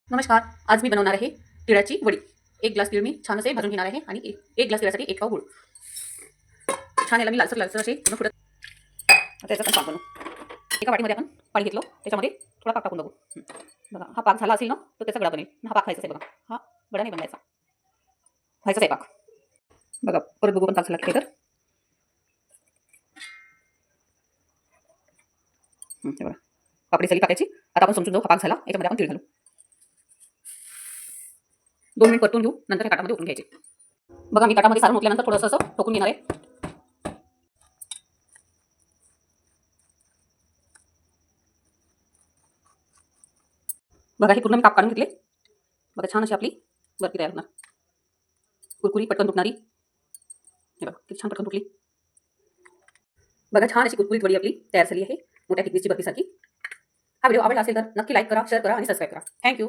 नमस्कार. आज मी बनवणार आहे तिळाची वडी. 1 ग्लास तीळ मी छान असे भाजून घेणार आहे आणि 1 ग्लास तिळासाठी 1 पाव गूळ. छान याला मी लालसर लालसर असे पूर्ण फुटत. आता याचा पण पाक बनवू. एका वाटीमध्ये आपण पाणी घेतलं, त्याच्यामध्ये थोडा पाक टाकून बघू. बघा हा पाक झाला असेल ना तर त्याचा गडा बनेल. हा पाक खायचा आहे बघा. हा गडा नाही बनवायचा. व्हायचाच आहे पाक. बघा परत बघू पण पाक झाला की तर. हे बघा. पापडी सगळी टाकायची. आता आपण समजून जाऊ हा पाक झाला. याच्यामध्ये आपण तीळ घालू. 2 मिनिट परतून घेऊ. नंतर हे ताटामध्ये ओतून घ्यायचे. बघा मी ताटामध्ये सारण ओतल्यानंतर थोडंसं असं ठोकून घेणार आहे. बघा हे पूर्ण मी काप काढून घेतले. बघा छान अशी आपली बर्फी तयार होणार. कुरकुरी पटकन तुटणारी. हे बघा किती छान पटकन तुटली. बघा छान अशी कुरकुरीत वडी आपली तयार झाली आहे मोठ्या टिकलीची बर्फीसारखी. हा व्हिडिओ आवडला असेल तर नक्की लाईक करा, शेअर करा आणि सबस्क्राईब करा. थँक्यू.